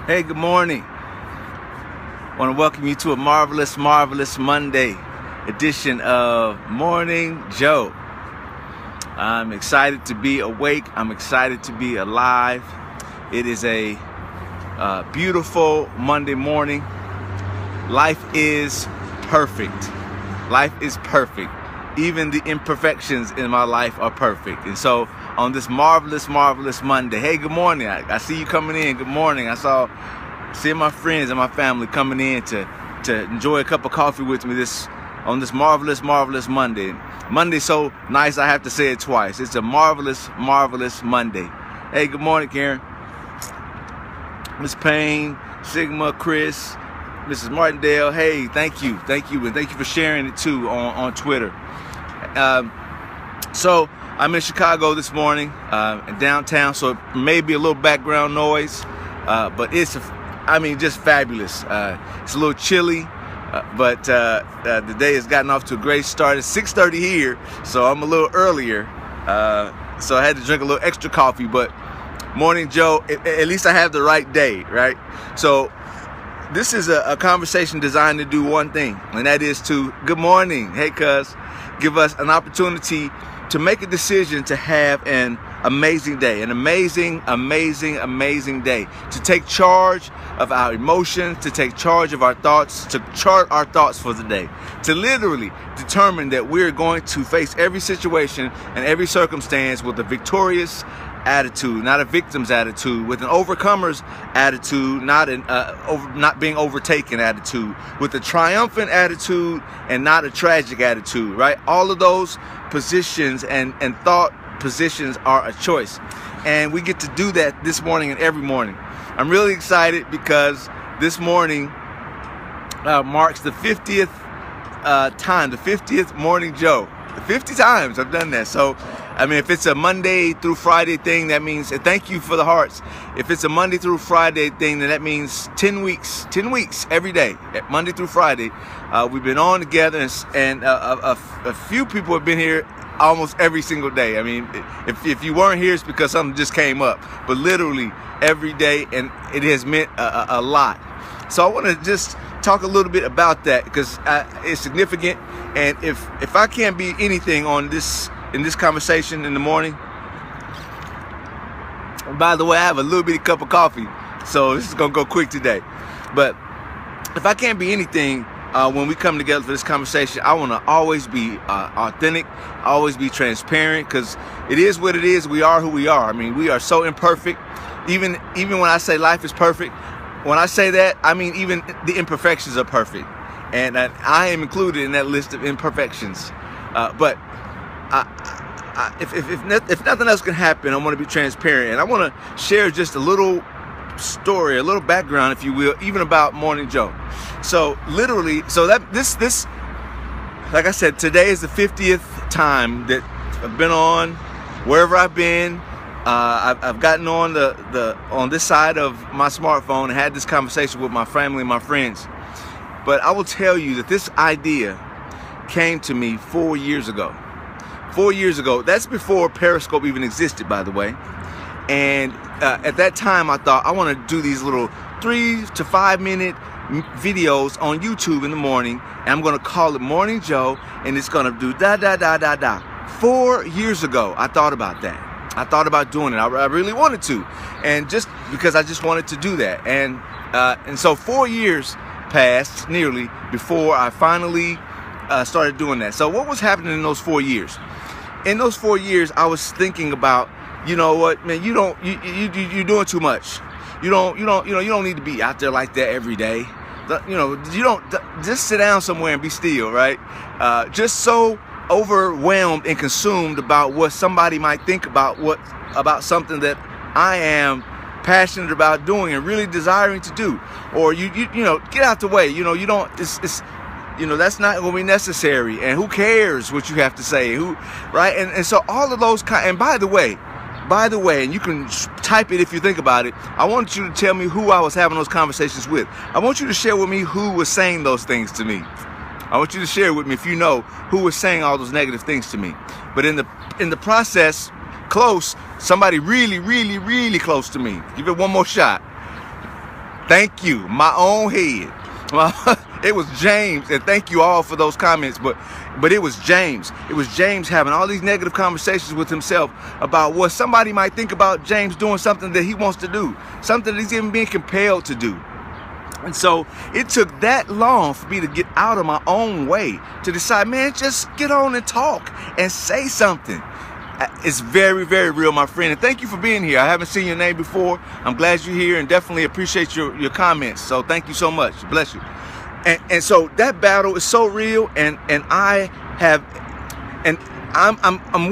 Hey, good morning. I want to welcome you to a marvelous Monday edition of Morning Joe. I'm excited to be awake. I'm excited to be alive. It is a beautiful Monday morning. Life is perfect. Life is perfect. Even the imperfections in my life are perfect. And so on this marvelous Monday, hey, good morning. I see you coming in. Good morning. I see my friends and my family coming in to enjoy a cup of coffee with me on this marvelous Monday. Monday's so nice I have to say it twice. It's a marvelous Monday. Hey, good morning, Karen. Miss Payne, Sigma, Chris, Mrs. Martindale. Hey, thank you, and thank you for sharing it too on Twitter. So I'm in Chicago this morning, downtown, so it may be a little background noise, but it's just fabulous. It's a little chilly, but the day has gotten off to a great start. It's 6:30 here, so I'm a little earlier, so I had to drink a little extra coffee. But Morning Joe, at least I have the right day, right? So this is a conversation designed to do one thing, and that is to, good morning, hey cuz, give us an opportunity to make a decision to have an amazing day, an amazing day, to take charge of our emotions, to take charge of our thoughts, to chart our thoughts for the day, to literally determine that we're going to face every situation and every circumstance with a victorious attitude, not a victim's attitude, with an overcomer's attitude, not being overtaken attitude, with a triumphant attitude and not a tragic attitude, right? All of those positions and thought positions are a choice, and we get to do that this morning and every morning. I'm really excited because this morning marks the 50th time, the 50th Morning Joe. 50 times I've done that. So if it's a Monday through Friday thing, that means, and thank you for the hearts. If it's a Monday through Friday thing, then that means 10 weeks every day, Monday through Friday. We've been on together, and a few people have been here almost every single day. I mean, if you weren't here, it's because something just came up, but literally every day, and it has meant a lot. So I want to just talk a little bit about that because it's significant. And if I can't be anything in this conversation in the morning, by the way, I have a little bitty cup of coffee, so this is gonna go quick today. But if I can't be anything when we come together for this conversation, I want to always be authentic, always be transparent, because it is what it is. We are who we are. I mean, we are so imperfect. Even when I say life is perfect, when I say that, I mean even the imperfections are perfect. And I am included in that list of imperfections. But if nothing else can happen, I want to be transparent. And I want to share just a little story, a little background, if you will, even about Morning Joe. So literally, this, like I said, today is the 50th time that I've been on wherever I've been. I've gotten on on this side of my smartphone and had this conversation with my family and my friends. But I will tell you that this idea came to me 4 years ago. 4 years ago. That's before Periscope even existed, by the way. And at that time, I thought I want to do these little 3 to 5 minute videos on YouTube in the morning, and I'm going to call it Morning Joe, and it's going to do da. 4 years ago, I thought about that. I thought about doing it. I really wanted to, and just because I just wanted to do that. And so 4 years passed nearly before I finally started doing that. So what was happening in those 4 years? In those 4 years, I was thinking about, you know what, man, you're doing too much. You don't need to be out there like that every day. You don't just sit down somewhere and be still, right? Just so overwhelmed and consumed about what somebody might think about something that I am passionate about doing and really desiring to do. Or you get out the way. That's not going to be necessary. And who cares what you have to say? Right? And so all of those and by the way, and you can type it if you think about it, I want you to tell me who I was having those conversations with. I want you to share with me who was saying those things to me. I want you to share with me if you know who was saying all those negative things to me. But in the process, somebody really close to me. Give it one more shot. Thank you. My own head. It was James, and thank you all for those comments, but it was James. It was James having all these negative conversations with himself about what somebody might think about James doing something that he wants to do, something that he's even being compelled to do. And so it took that long for me to get out of my own way to decide, man, just get on and talk and say something. It's very, very real, my friend. And thank you for being here. I haven't seen your name before. I'm glad you're here and definitely appreciate your comments. So thank you so much. Bless you. And so that battle is so real, and I'm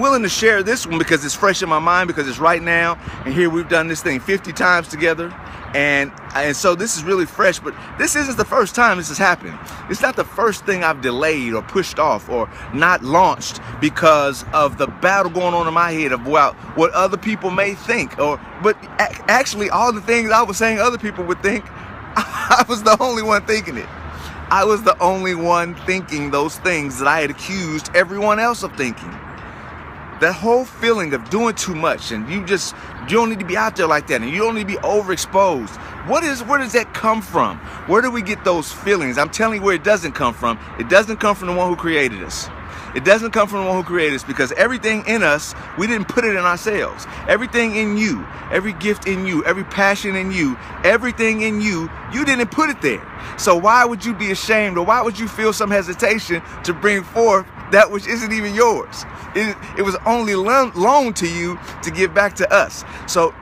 willing to share this one because it's fresh in my mind, because it's right now. And here we've done this thing 50 times together. And so this is really fresh, but this isn't the first time this has happened. It's not the first thing I've delayed or pushed off or not launched because of the battle going on in my head about what other people may think. But actually, all the things I was saying other people would think, I was the only one thinking it. I was the only one thinking those things that I had accused everyone else of thinking. That whole feeling of doing too much, and you don't need to be out there like that, and you don't need to be overexposed. Where does that come from? Where do we get those feelings? I'm telling you where it doesn't come from. It doesn't come from the one who created us. It doesn't come from the one who created us, because everything in us, we didn't put it in ourselves. Everything in you, every gift in you, every passion in you, everything in you, you didn't put it there. So why would you be ashamed, or why would you feel some hesitation to bring forth that which isn't even yours? It was only loaned to you to give back to us. So,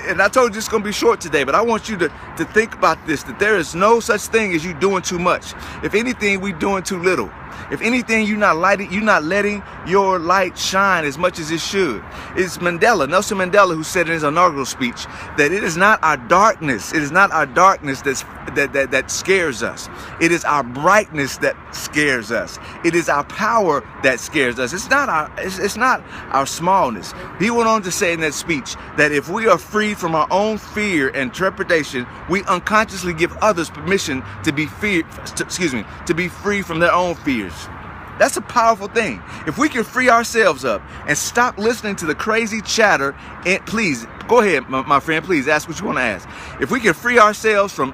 and I told you it's going to be short today, but I want you to think about this, that there is no such thing as you doing too much. If anything, we doing too little. If anything, you're not letting your light shine as much as it should. It's Nelson Mandela, who said in his inaugural speech that it is not our darkness. It is not our darkness that scares us. It is our brightness that scares us. It is our power that scares us. It's not our smallness. He went on to say in that speech that if we are freed from our own fear and trepidation, we unconsciously give others permission to be free from their own fears. That's a powerful thing. If we can free ourselves up and stop listening to the crazy chatter, and please go ahead, my friend, please ask what you want to ask. If we can free ourselves from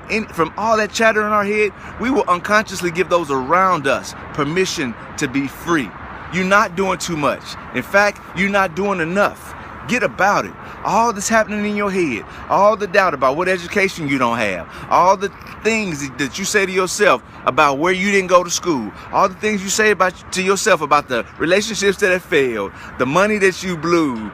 all that chatter in our head, we will unconsciously give those around us permission to be free. You're not doing too much. In fact, you're not doing enough. Get about it. All that's happening in your head, all the doubt about what education you don't have, all the things that you say to yourself about where you didn't go to school, all the things you say to yourself about the relationships that have failed, the money that you blew,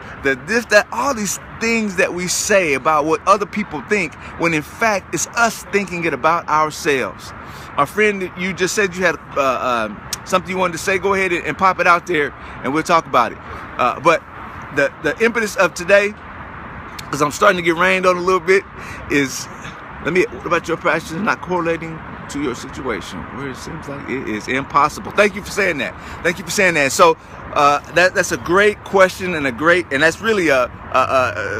all these things that we say about what other people think, when in fact it's us thinking it about ourselves. Our friend, you just said you had something you wanted to say. Go ahead and pop it out there, and we'll talk about it. But the impetus of today, because I'm starting to get rained on a little bit, is what about your passion not correlating to your situation, where it seems like it is impossible? Thank you for saying that. Thank you for saying that. So that's a great question, and that's really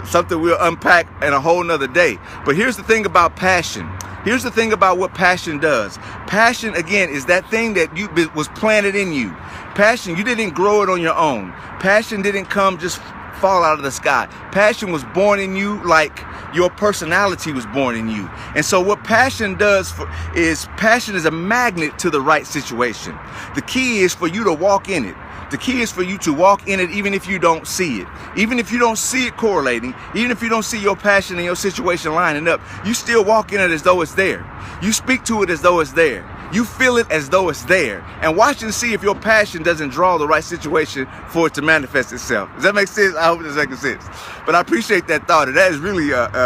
something we'll unpack in a whole nother day. But here's the thing about passion. Here's the thing about what passion does. Passion, again, is that thing that was planted in you. Passion, you didn't grow it on your own. Passion didn't just fall out of the sky. Passion was born in you like your personality was born in you. And so what passion does is passion is a magnet to the right situation. The key is for you to walk in it. The key is for you to walk in it even if you don't see it. Even if you don't see it correlating, even if you don't see your passion and your situation lining up, you still walk in it as though it's there. You speak to it as though it's there. You feel it as though it's there. And watch and see if your passion doesn't draw the right situation for it to manifest itself. Does that make sense? I hope it's making sense. But I appreciate that thought. And that is really,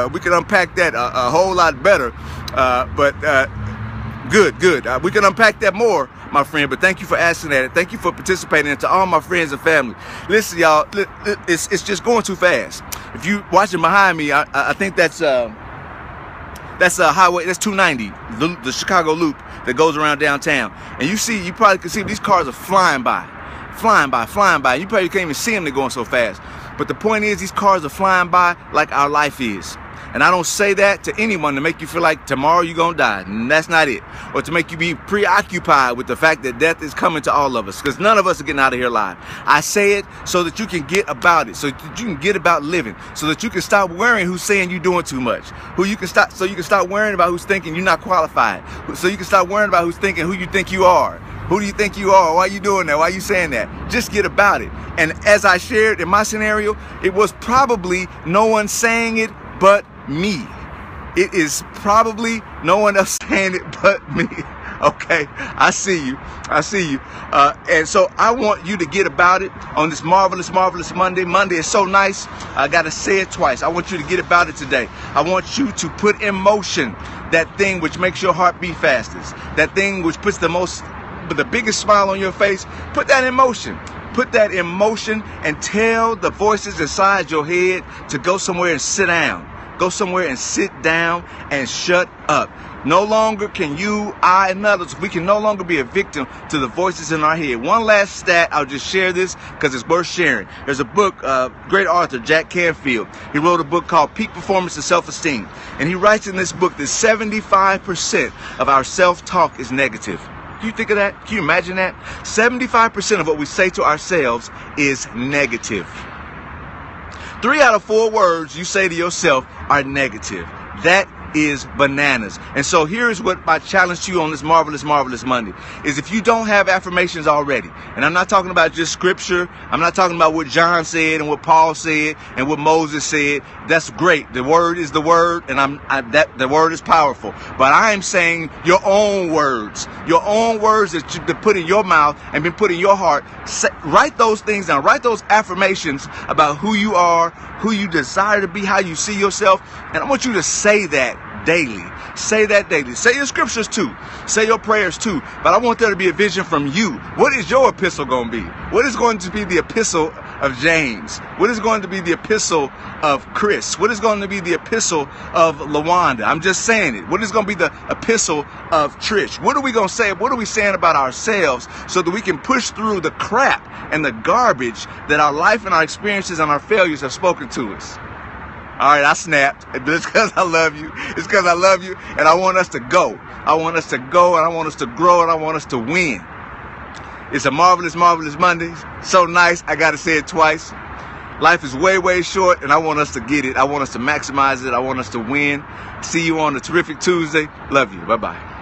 we can unpack that a whole lot better. Good. We can unpack that more, my friend, but thank you for asking that. Thank you for participating. And to all my friends and family, listen, y'all, it's just going too fast. If you watching behind me, I think that's a highway, that's 290, the Chicago Loop that goes around downtown. And you probably can see these cars are flying by. You probably can't even see them, they're going so fast. But the point is, these cars are flying by like our life is. And I don't say that to anyone to make you feel like tomorrow you're going to die. And that's not it. Or to make you be preoccupied with the fact that death is coming to all of us, because none of us are getting out of here alive. I say it so that you can get about it, so that you can get about living, so that you can stop worrying who's saying you're doing too much, so you can stop worrying about who's thinking you're not qualified, so you can stop worrying about who's thinking who you think you are. Who do you think you are? Why are you doing that? Why are you saying that? Just get about it. And as I shared in my scenario, it was probably no one saying it but me. It is probably no one else saying it but me. Okay, I see you. And so I want you to get about it on this marvelous, marvelous Monday. Monday is so nice. I got to say it twice. I want you to get about it today. I want you to put in motion that thing which makes your heart beat fastest. That thing which puts the biggest smile on your face. Put that in motion. Put that in motion and tell the voices inside your head to go somewhere and sit down. Go somewhere and sit down and shut up. No longer can you, I, and others, we can no longer be a victim to the voices in our head. One last stat, I'll just share this because it's worth sharing. There's a book, great author, Jack Canfield. He wrote a book called Peak Performance and Self-Esteem. And he writes in this book that 75% of our self-talk is negative. Can you think of that? Can you imagine that? 75% of what we say to ourselves is negative. 3 out of 4 words you say to yourself are negative. That is bananas. And so here's what my challenge to you on this marvelous, marvelous Monday is: if you don't have affirmations already, and I'm not talking about just scripture, I'm not talking about what John said and what Paul said and what Moses said. That's great. The word is the word, and the word is powerful. But I am saying your own words that you've been put in your mouth and been put in your heart. Write those things down. Write those affirmations about who you are, who you desire to be, how you see yourself. And I want you to say that daily. Say that daily. Say your scriptures too. Say your prayers too. But I want there to be a vision from you. What is your epistle going to be? What is going to be the epistle of James? What is going to be the epistle of Chris? What is going to be the epistle of LaWanda? I'm just saying it. What is going to be the epistle of Trish? What are we going to say? What are we saying about ourselves so that we can push through the crap and the garbage that our life and our experiences and our failures have spoken to us? All right, I snapped. It's because I love you. It's because I love you, and I want us to go. I want us to go, and I want us to grow, and I want us to win. It's a marvelous, marvelous Monday. So nice. I got to say it twice. Life is way, way short, and I want us to get it. I want us to maximize it. I want us to win. See you on a terrific Tuesday. Love you. Bye-bye.